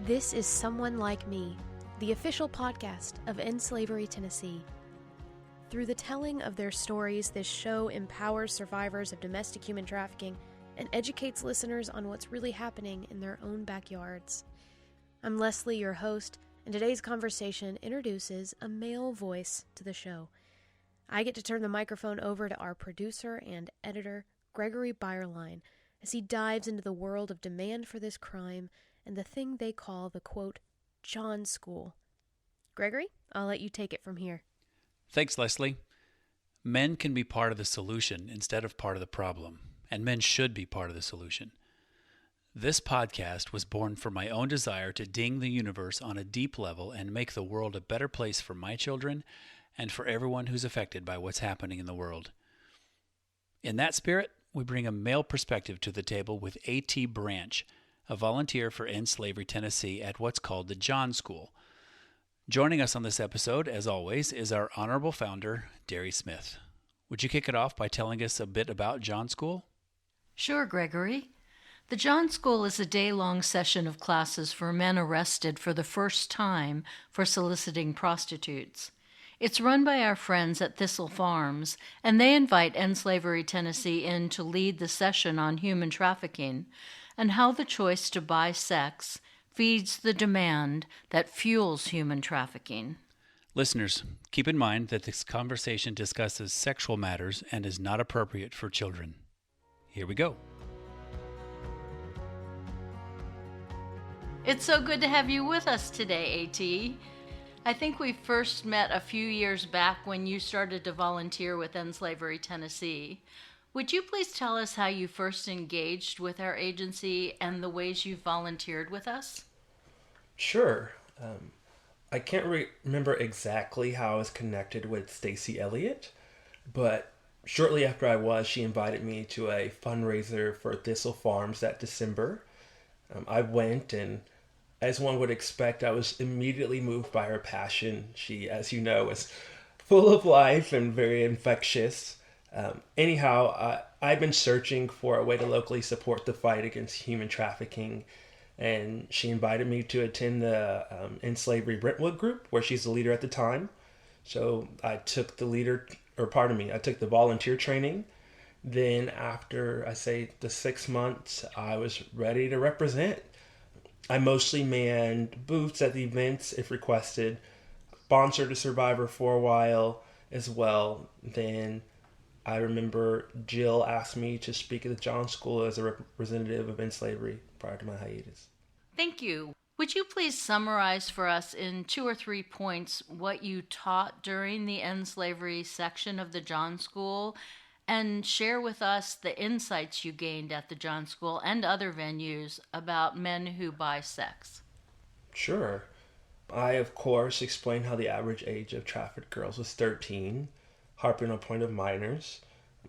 This is Someone Like Me, the official podcast of End Slavery Tennessee. Through the telling of their stories, this show empowers survivors of domestic human trafficking and educates listeners on what's really happening in their own backyards. I'm Leslie, your host, and today's conversation introduces a male voice to the show. I get to turn the microphone over to our producer and editor, Gregory Byerline, as he dives into the world of demand for this crime and the thing they call the, quote, John School. Gregory, I'll let you take it from here. Thanks, Leslie. Men can be part of the solution instead of part of the problem, and men should be part of the solution. This podcast was born from my own desire to ding the universe on a deep level and make the world a better place for my children and for everyone who's affected by what's happening in the world. In that spirit, we bring a male perspective to the table with A.T. Branch, a volunteer for End Slavery Tennessee at what's called the John School. Joining us on this episode, as always, is our honorable founder, Derry Smith. Would you kick it off by telling us a bit about John School? Sure, Gregory. The John School is a day-long session of classes for men arrested for the first time for soliciting prostitutes. It's run by our friends at Thistle Farms, and they invite End Slavery Tennessee in to lead the session on human trafficking and how the choice to buy sex feeds the demand that fuels human trafficking. Listeners, keep in mind that this conversation discusses sexual matters and is not appropriate for children. Here we go. It's so good to have you with us today, A.T. I think we first met a few years back when you started to volunteer with End Slavery Tennessee. Would you please tell us how you first engaged with our agency and the ways you volunteered with us? Sure. I can't remember exactly how I was connected with Stacy Elliott, but shortly after she invited me to a fundraiser for Thistle Farms that December. I went, and as one would expect, I was immediately moved by her passion. She, as you know, is full of life and very infectious. I've been searching for a way to locally support the fight against human trafficking, and she invited me to attend the End Slavery Brentwood group, where she's the leader at the time. So I took the volunteer training. Then after, the 6 months, I was ready to represent. I mostly manned booths at the events if requested, sponsored a survivor for a while as well. Then I remember Jill asked me to speak at the John School as a representative of End Slavery prior to my hiatus. Thank you. Would you please summarize for us in 2 or 3 points what you taught during the End Slavery section of the John School, and share with us the insights you gained at the John School and other venues about men who buy sex? Sure. I, of course, explained how the average age of trafficked girls was 13, harping on the point of minors.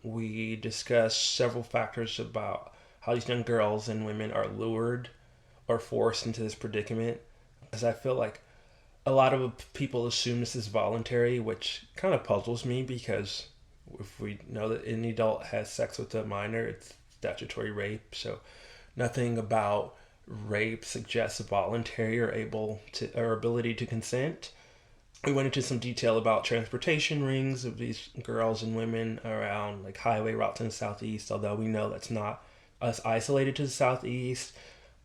We discussed several factors about how these young girls and women are lured or forced into this predicament, as I feel like a lot of people assume this is voluntary, which kind of puzzles me, because if we know that any adult has sex with a minor, it's statutory rape. So nothing about rape suggests voluntary or ability to consent. We went into some detail about transportation rings of these girls and women around like highway routes in the Southeast, although we know that's not us isolated to the Southeast.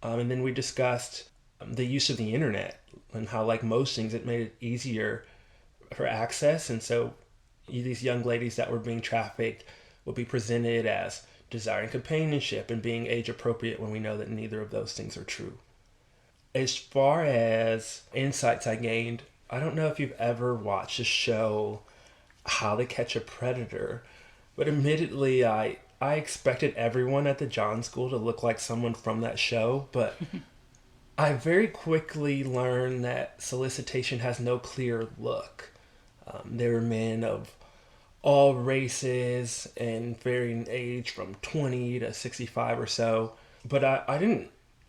And then we discussed the use of the internet and how, like most things, it made it easier for access. And so these young ladies that were being trafficked would be presented as desiring companionship and being age appropriate, when we know that neither of those things are true. As far as insights I gained, I don't know if you've ever watched the show How to Catch a Predator, but admittedly, I expected everyone at the John School to look like someone from that show, but I very quickly learned that solicitation has no clear look. There were men of all races and varying age from 20 to 65 or so, but I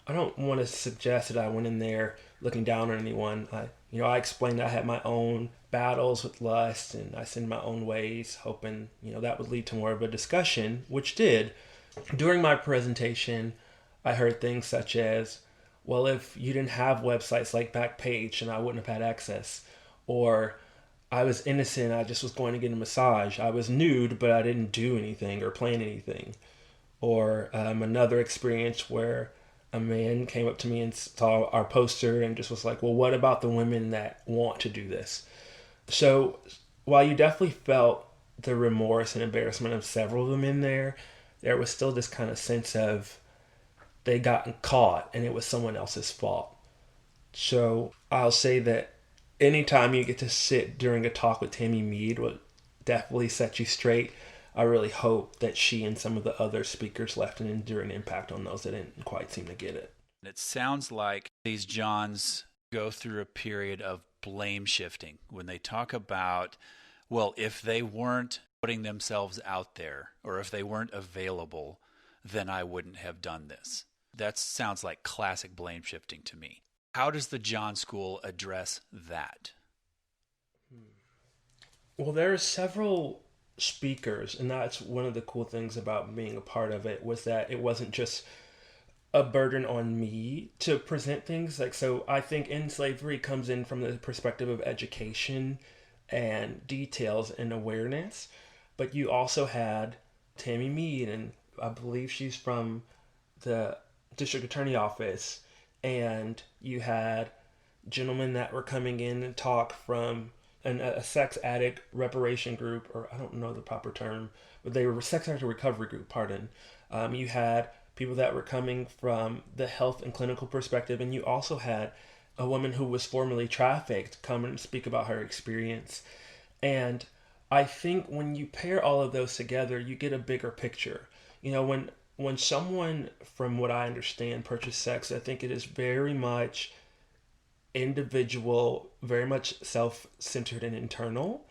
don't want to suggest that I went in there looking down on anyone. I explained that I had my own battles with lust, and I sinned my own ways, hoping, that would lead to more of a discussion, which did. During my presentation, I heard things such as, well, if you didn't have websites like Backpage and I wouldn't have had access, or I was innocent, I just was going to get a massage. I was nude, but I didn't do anything or plan anything. Or another experience where a man came up to me and saw our poster and just was like, well, what about the women that want to do this? So while you definitely felt the remorse and embarrassment of several of them in there, there was still this kind of sense of they gotten caught and it was someone else's fault. So I'll say that anytime you get to sit during a talk with Tammy Mead will definitely set you straight. I really hope that she and some of the other speakers left an enduring impact on those that didn't quite seem to get it. It sounds like these Johns go through a period of blame shifting when they talk about, well, if they weren't putting themselves out there or if they weren't available, then I wouldn't have done this. That sounds like classic blame shifting to me. How does the John School address that? Well, there are several speakers, and that's one of the cool things about being a part of it, was that it wasn't just a burden on me to present things. Like, so I think In Slavery comes in from the perspective of education and details and awareness, but you also had Tammy Mead, and I believe she's from the district attorney office, and you had gentlemen that were coming in and talk from a sex addict reparation group, or I don't know the proper term, but they were a sex addict recovery group, pardon. You had people that were coming from the health and clinical perspective, and you also had a woman who was formerly trafficked come and speak about her experience. And I think when you pair all of those together, you get a bigger picture. You know, when someone, from what I understand, purchases sex, I think it is very much individual, very much self-centered and internal.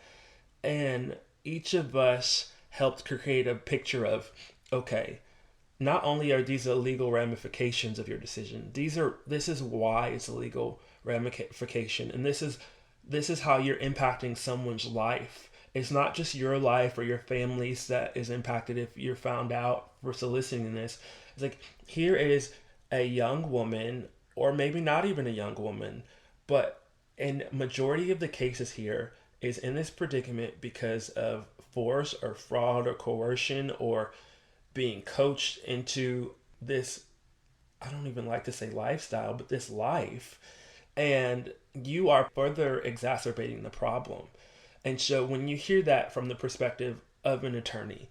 And each of us helped create a picture of, okay, not only are these illegal ramifications of your decision, this is why it's a legal ramification, and this is how you're impacting someone's life. It's not just your life or your family's that is impacted if you're found out for soliciting this. It's like, here is a young woman, or maybe not even a young woman, but in majority of the cases here is in this predicament because of force or fraud or coercion or being coached into this, I don't even like to say lifestyle, but this life. And you are further exacerbating the problem. And so when you hear that from the perspective of an attorney,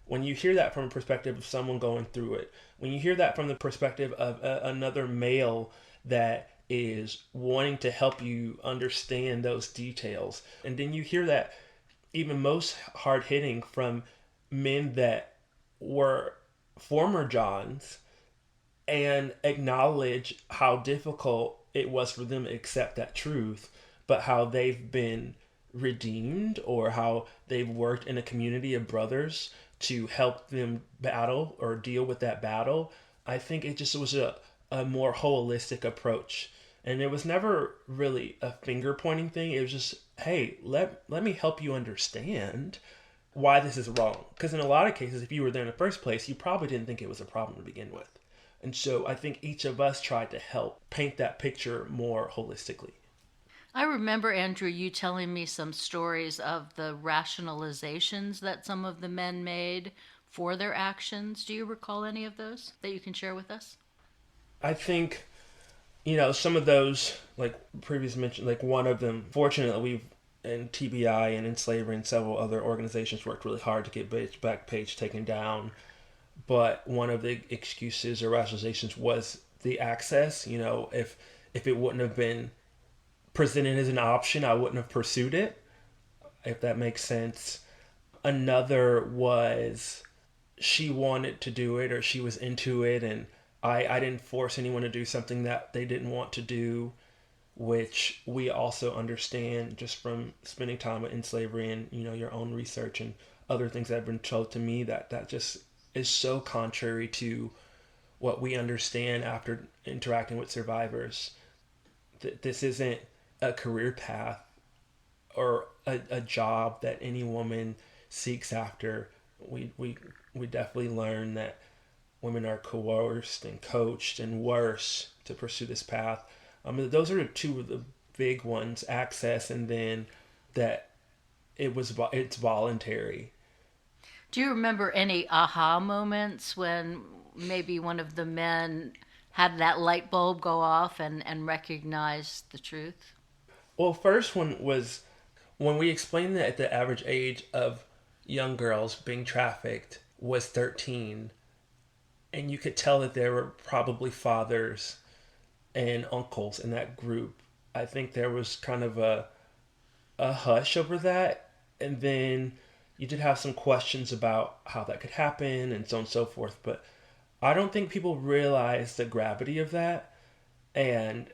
when you hear that from a perspective of someone going through it, when you hear that from the perspective of another male that is wanting to help you understand those details, and then you hear that even most hard-hitting from men that were former Johns and acknowledge how difficult it was for them to accept that truth, but how they've been redeemed, or how they've worked in a community of brothers to help them battle or deal with that battle. I think it just was a more holistic approach. And it was never really a finger pointing thing. It was just, hey, let me help you understand why this is wrong. Because in a lot of cases, if you were there in the first place, you probably didn't think it was a problem to begin with. And so I think each of us tried to help paint that picture more holistically. I remember, Andrew, you telling me some stories of the rationalizations that some of the men made for their actions. Do you recall any of those that you can share with us? I think, some of those, like previously mentioned, like one of them, fortunately, we've in TBI and In Slavery and several other organizations worked really hard to get Backpage taken down. But one of the excuses or rationalizations was the access. If it wouldn't have been presented as an option, I wouldn't have pursued it, if that makes sense. Another was she wanted to do it, or she was into it, and I didn't force anyone to do something that they didn't want to do, which we also understand just from spending time in slavery and your own research and other things that have been told to me, that just is so contrary to what we understand after interacting with survivors. This isn't a career path or a job that any woman seeks after. We definitely learn that women are coerced and coached and worse to pursue this path. Those are the two of the big ones: access, and then that it's voluntary. Do you remember any aha moments when maybe one of the men had that light bulb go off and recognized the truth? Well, first one was when we explained that the average age of young girls being trafficked was 13, and you could tell that there were probably fathers and uncles in that group. I think there was kind of a hush over that, and then you did have some questions about how that could happen and so on and so forth, but I don't think people realize the gravity of that and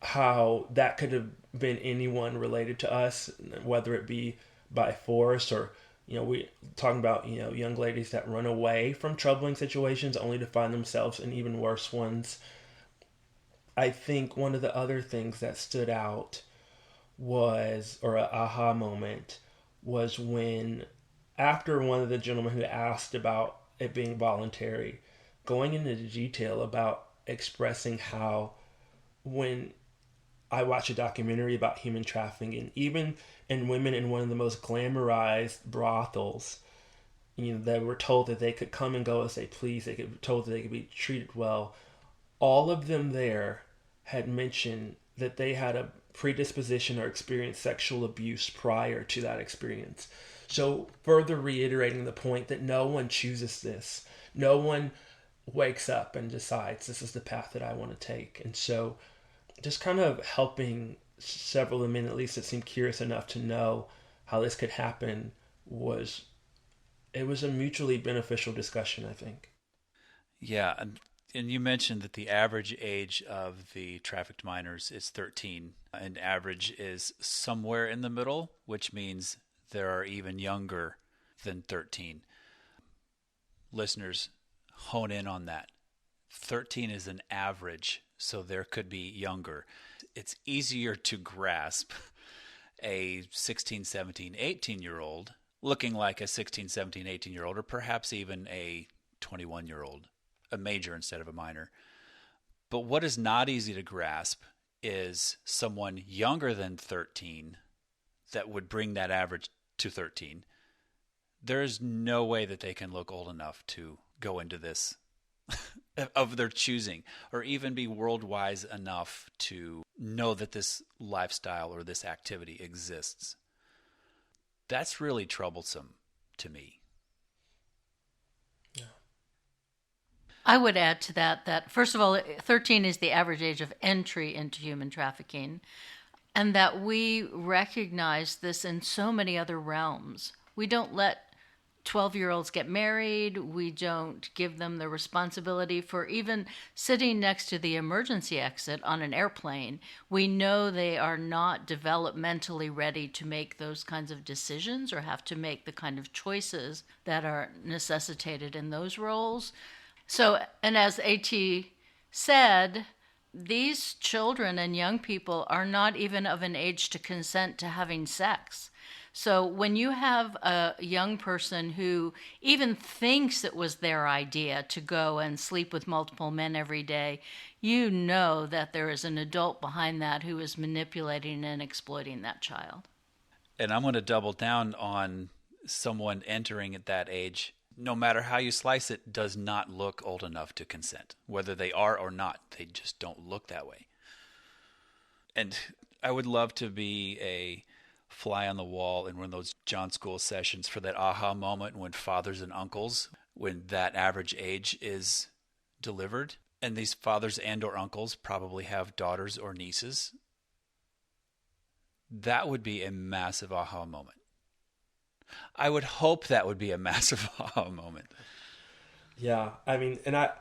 how that could have been anyone related to us, whether it be by force or, we talking about, young ladies that run away from troubling situations only to find themselves in even worse ones. I think one of the other things that stood out was, or an aha moment, was when, after one of the gentlemen who asked about it being voluntary, going into detail about expressing how when I watch a documentary about human trafficking, even in women in one of the most glamorized brothels, they were told that they could come and go as they please, they could be told that they could be treated well. All of them there had mentioned that they had a predisposition or experienced sexual abuse prior to that experience. So further reiterating the point that no one chooses this. No one wakes up and decides this is the path that I want to take. And so just kind of helping several of the men, at least that seemed curious enough to know how this could happen, it was a mutually beneficial discussion, I think. Yeah, and you mentioned that the average age of the trafficked minors is 13, and average is somewhere in the middle, which means there are even younger than 13. Listeners, hone in on that. 13 is an average, so there could be younger. It's easier to grasp a 16, 17, 18-year-old looking like a 16, 17, 18-year-old, or perhaps even a 21-year-old, a major instead of a minor. But what is not easy to grasp is someone younger than 13 that would bring that average to 13. There's no way that they can look old enough to go into this of their choosing, or even be world-wise enough to know that this lifestyle or this activity exists. That's really troublesome to me. Yeah. I would add to that first of all, 13 is the average age of entry into human trafficking, and that we recognize this in so many other realms. We don't let 12-year-olds get married. We don't give them the responsibility for even sitting next to the emergency exit on an airplane. We know they are not developmentally ready to make those kinds of decisions or have to make the kind of choices that are necessitated in those roles. So, and as A.T. said, these children and young people are not even of an age to consent to having sex. So when you have a young person who even thinks it was their idea to go and sleep with multiple men every day, you know that there is an adult behind that who is manipulating and exploiting that child. And I'm going to double down on someone entering at that age, no matter how you slice it, does not look old enough to consent. Whether they are or not, they just don't look that way. And I would love to be a fly on the wall in one of those John School sessions for that aha moment when fathers and uncles, when that average age is delivered. And these fathers and or uncles probably have daughters or nieces. That would be a massive aha moment. I would hope that would be a massive aha moment. Yeah, I mean, and I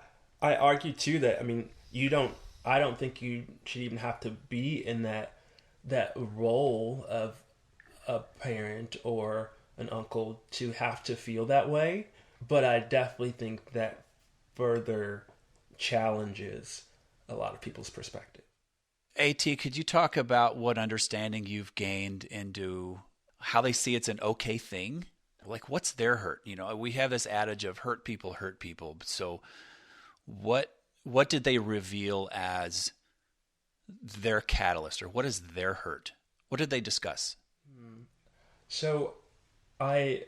argue too that, I mean, I don't think you should even have to be in that role of a parent or an uncle to have to feel that way. But I definitely think that further challenges a lot of people's perspective. A.T., could you talk about what understanding you've gained into how they see it's an okay thing Like, what's their hurt? We have this adage of hurt people hurt people. So what did they reveal as their catalyst, or what is their hurt? What did they discuss? So I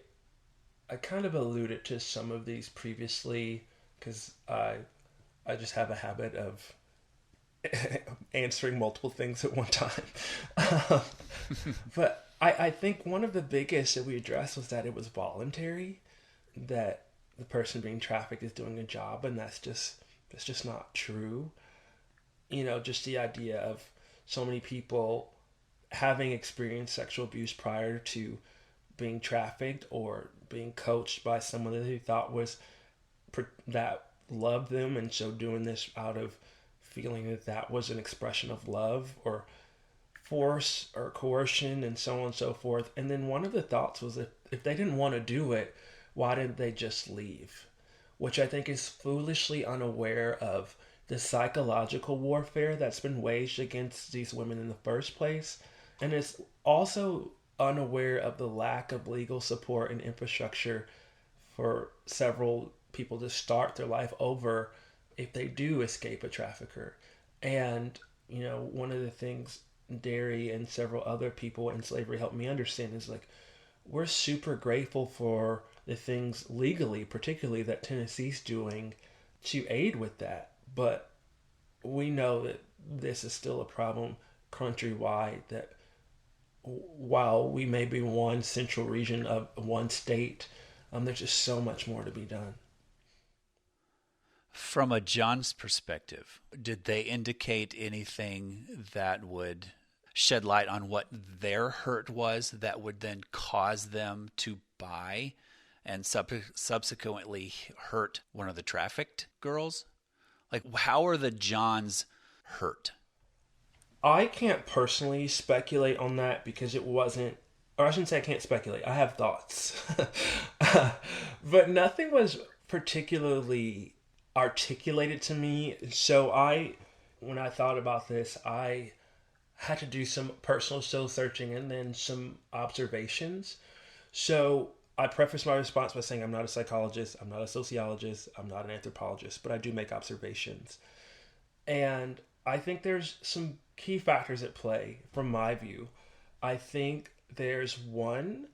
kind of alluded to some of these previously because I just have a habit of answering multiple things at one time. But I think one of the biggest that we addressed was that it was voluntary, that the person being trafficked is doing a job, and that's just not true. Just the idea of so many people having experienced sexual abuse prior to being trafficked or being coached by someone that they thought was that loved them, and so doing this out of feeling that was an expression of love or force or coercion and so on and so forth. And then one of the thoughts was if they didn't want to do it, why didn't they just leave? Which I think is foolishly unaware of the psychological warfare that's been waged against these women in the first place. And it's also unaware of the lack of legal support and infrastructure for several people to start their life over if they do escape a trafficker. And, one of the things Derry and several other people in slavery helped me understand is like, we're super grateful for the things legally, particularly that Tennessee's doing to aid with that. But we know that this is still a problem countrywide, that while we may be one central region of one state, there's just so much more to be done. From a John's perspective, did they indicate anything that would shed light on what their hurt was that would then cause them to buy and subsequently hurt one of the trafficked girls? Like, how are the Johns hurt? I can't personally speculate on that because it wasn't, or I shouldn't say I can't speculate. I have thoughts. But nothing was particularly articulated to me. So when I thought about this, I had to do some personal soul searching and then some observations. So I preface my response by saying I'm not a psychologist, I'm not a sociologist, I'm not an anthropologist, but I do make observations. And I think there's some key factors at play from my view. I think there's one,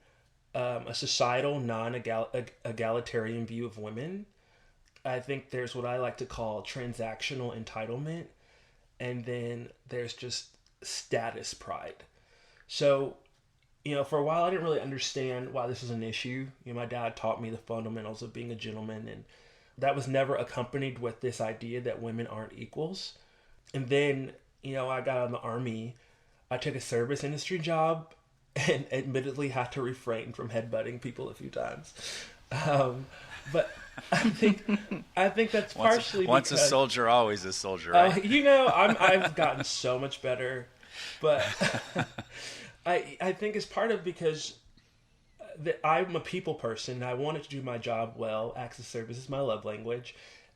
a societal non-egalitarian view of women. I think there's what I like to call transactional entitlement. And then there's just status pride. So, for a while I didn't really understand why this was an issue. My dad taught me the fundamentals of being a gentleman, and that was never accompanied with this idea that women aren't equals. And then, I got out of the Army. I took a service industry job and admittedly had to refrain from headbutting people a few times. But I think that's partially once because, a soldier, always a soldier, right? I've gotten so much better. But I think it's part of because I'm a people person. I wanted to do my job well. Acts of service is my love language.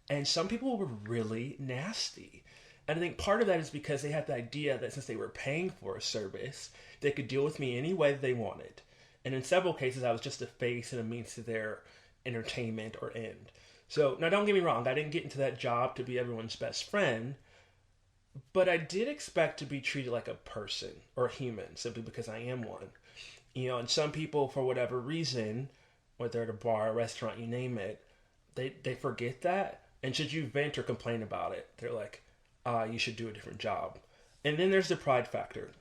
And some people were really nasty. And I think part of that is because they had the idea that since they were paying for a service, they could deal with me any way they wanted. And in several cases, I was just a face and a means to their entertainment or end. So, now don't get me wrong, I didn't get into that job to be everyone's best friend, but I did expect to be treated like a person or a human, simply because I am one. And some people, for whatever reason, whether they're at a bar, a restaurant, you name it, they forget that. And should you vent or complain about it, they're like, you should do a different job. And then there's the pride factor.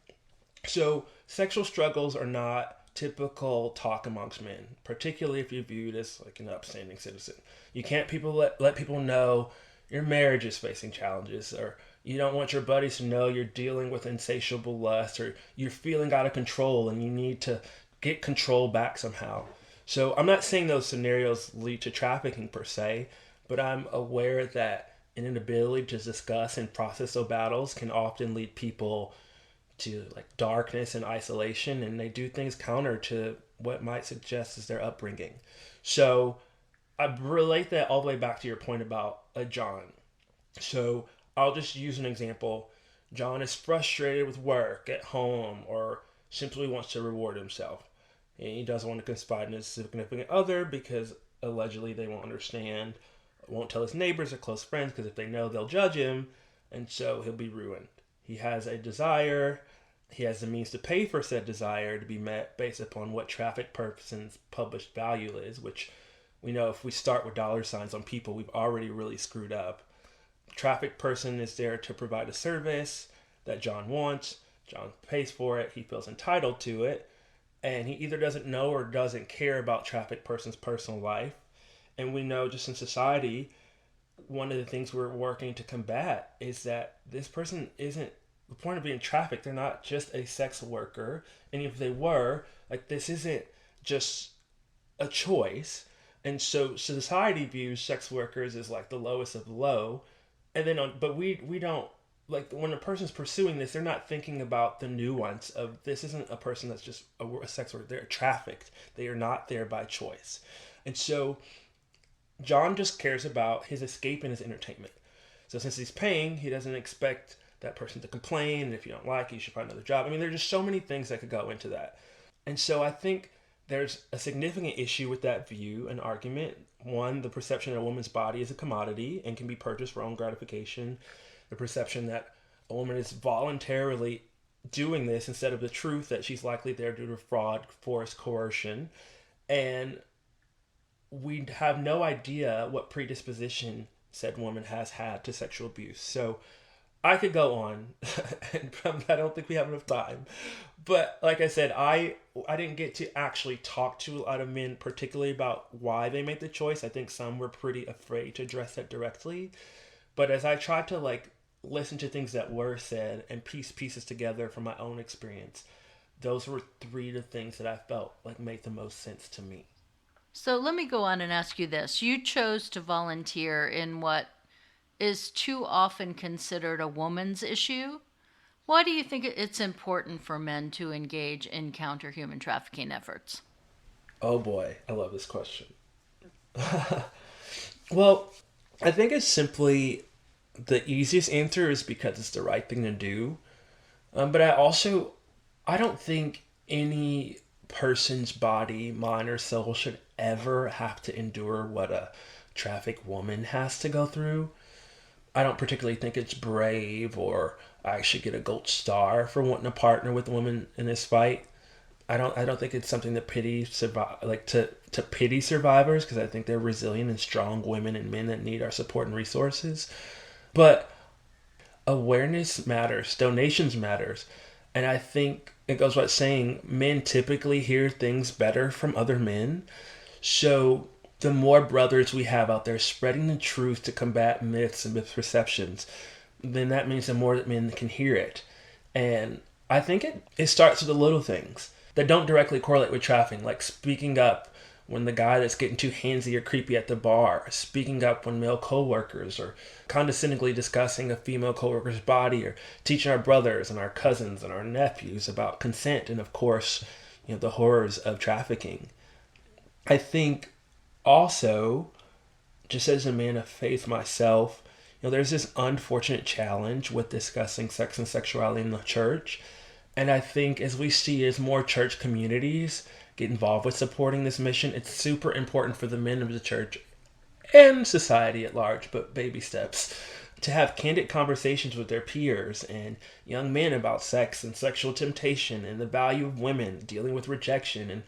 So sexual struggles are not typical talk amongst men, particularly if you're viewed as like an upstanding citizen. You can't let people know your marriage is facing challenges, or you don't want your buddies to know you're dealing with insatiable lust, or you're feeling out of control and you need to get control back somehow. So I'm not saying those scenarios lead to trafficking per se, but I'm aware that an inability to discuss and process those battles can often lead people to like darkness and isolation, and they do things counter to what might suggest is their upbringing. So I relate that all the way back to your point about a John. So I'll just use an example. John is frustrated with work at home or simply wants to reward himself. and he doesn't want to confide in his significant other because allegedly they won't understand, won't tell his neighbors or close friends because if they know, they'll judge him, and so he'll be ruined. He has a desire. He has the means to pay for said desire to be met based upon what trafficked person's published value is, which we know if we start with dollar signs on people, we've already really screwed up. Trafficked person is there to provide a service that John wants. John pays for it. He feels entitled to it. And he either doesn't know or doesn't care about trafficked person's personal life. And we know just in society, one of the things we're working to combat is that this person isn't, the point of being trafficked, they're not just a sex worker. And if they were, like, this isn't just a choice. And so society views sex workers as like the lowest of the low. And then but we don't, like, when a person's pursuing this, they're not thinking about the nuance of this isn't a person that's just a sex worker. They're trafficked. They are not there by choice. And so John just cares about his escape and his entertainment. So since he's paying, he doesn't expect that person to complain. And if you don't like it, you should find another job. I mean, there's just so many things that could go into that. And so I think there's a significant issue with that view and argument. One, the perception that a woman's body is a commodity and can be purchased for own gratification. The perception that a woman is voluntarily doing this instead of the truth that she's likely there due to fraud, forced coercion. And we have no idea what predisposition said woman has had to sexual abuse. So I could go on, and I don't think we have enough time. But like I said, I didn't get to actually talk to a lot of men, particularly about why they made the choice. I think some were pretty afraid to address that directly. But as I tried to listen to things that were said and piece pieces together from my own experience, those were three of the things that I felt like made the most sense to me. So let me go on and ask you this. You chose to volunteer in what is too often considered a woman's issue. Why do you think it's important for men to engage in counter-human trafficking efforts? Oh boy, I love this question. Well, I think it's simply the easiest answer is because it's the right thing to do. But I don't think any person's body, mind, or soul should ever have to endure what a trafficked woman has to go through. I don't particularly think it's brave or I should get a gold star for wanting to partner with a woman in this fight. I don't think it's something to pity to pity survivors, because I think they're resilient and strong women and men that need our support and resources. But awareness matters, donations matters, and I think it goes without saying men typically hear things better from other men. So the more brothers we have out there spreading the truth to combat myths and misperceptions, then that means the more that men can hear it. And I think it starts with the little things that don't directly correlate with trafficking, like speaking up when the guy that's getting too handsy or creepy at the bar, speaking up when male coworkers are condescendingly discussing a female coworker's body, or teaching our brothers and our cousins and our nephews about consent and, of course, the horrors of trafficking. I think also, just as a man of faith myself, there's this unfortunate challenge with discussing sex and sexuality in the church. And I think as we see as more church communities get involved with supporting this mission, it's super important for the men of the church and society at large, but baby steps, to have candid conversations with their peers and young men about sex and sexual temptation and the value of women dealing with rejection, and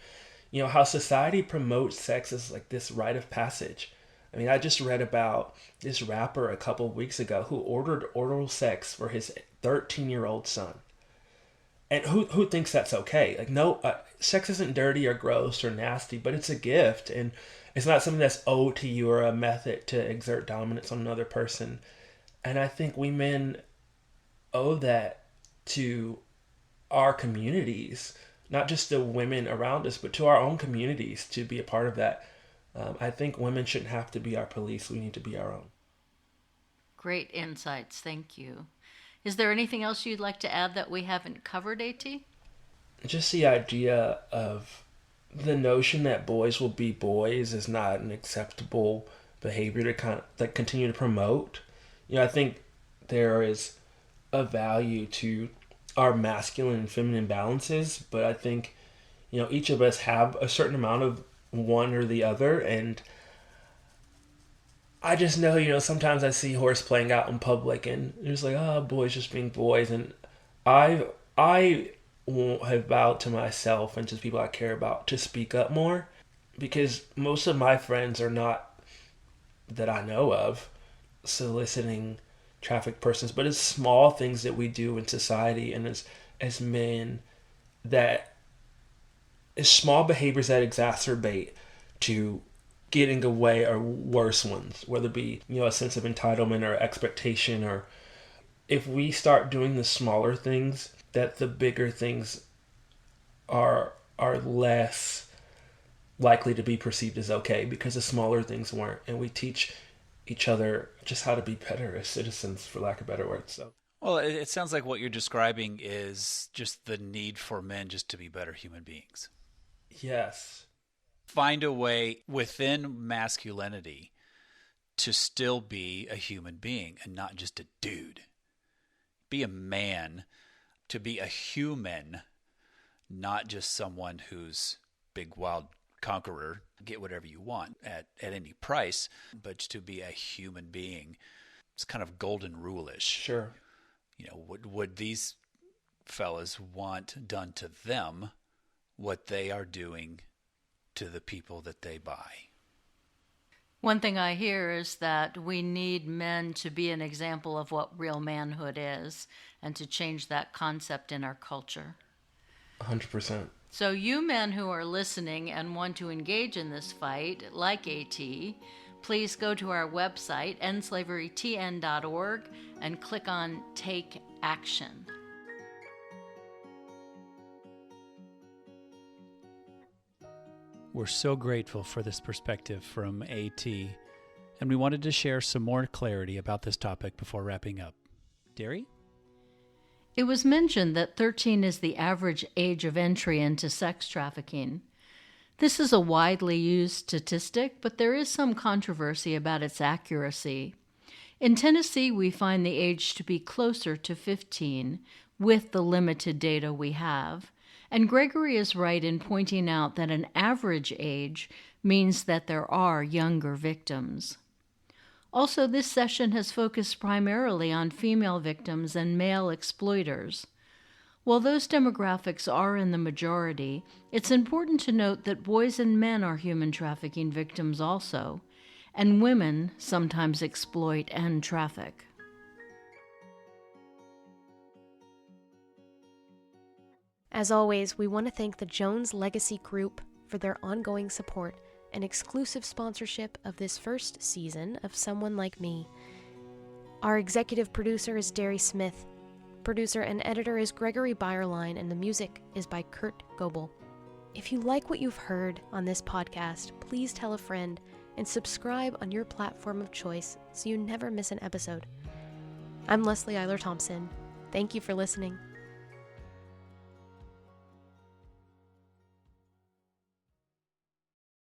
how society promotes sex as like this rite of passage. I mean, I just read about this rapper a couple of weeks ago who ordered oral sex for his 13-year-old son. And who thinks that's okay? Like, no, sex isn't dirty or gross or nasty, but it's a gift. And it's not something that's owed to you or a method to exert dominance on another person. And I think we men owe that to our communities, not just the women around us, but to our own communities to be a part of that. I think women shouldn't have to be our police. We need to be our own. Great insights. Thank you. Is there anything else you'd like to add that we haven't covered, AT? Just the idea of the notion that boys will be boys is not an acceptable behavior to continue to promote. I think there is a value to our masculine and feminine balances, but I think each of us have a certain amount of one or the other. And I just know, sometimes I see horse playing out in public and it's like, oh, boys just being boys. And I have vowed to myself and to people I care about to speak up more, because most of my friends are not, that I know of, soliciting trafficked persons, but it's small things that we do in society and as men, that is small behaviors that exacerbate to getting away, or worse ones, whether it be a sense of entitlement or expectation. Or if we start doing the smaller things, that the bigger things are less likely to be perceived as okay, because the smaller things weren't. And we teach each other just how to be better as citizens, for lack of better words. So, well, it sounds like what you're describing is just the need for men just to be better human beings. yes. Find a way within masculinity to still be a human being and not just a dude. Be a man, to be a human, not just someone who's big, wild conqueror, get whatever you want at any price, but to be a human being. It's kind of golden rule-ish. Sure. Would these fellas want done to them what they are doing to the people that they buy? One thing I hear is that we need men to be an example of what real manhood is, and to change that concept in our culture. 100%. So you men who are listening and want to engage in this fight, like AT, please go to our website, endslaverytn.org, and click on Take Action. We're so grateful for this perspective from AT, and we wanted to share some more clarity about this topic before wrapping up. Derry? It was mentioned that 13 is the average age of entry into sex trafficking. This is a widely used statistic, but there is some controversy about its accuracy. In Tennessee, we find the age to be closer to 15, with the limited data we have. And Gregory is right in pointing out that an average age means that there are younger victims. Also, this session has focused primarily on female victims and male exploiters. While those demographics are in the majority, it's important to note that boys and men are human trafficking victims also, and women sometimes exploit and traffic. As always, we want to thank the Jones Legacy Group for their ongoing support and exclusive sponsorship of this first season of Someone Like Me. Our executive producer is Derry Smith. Producer and editor is Gregory Byerline, and the music is by Kurt Goebel. If you like what you've heard on this podcast, please tell a friend and subscribe on your platform of choice so you never miss an episode. I'm Leslie Eiler Thompson. Thank you for listening.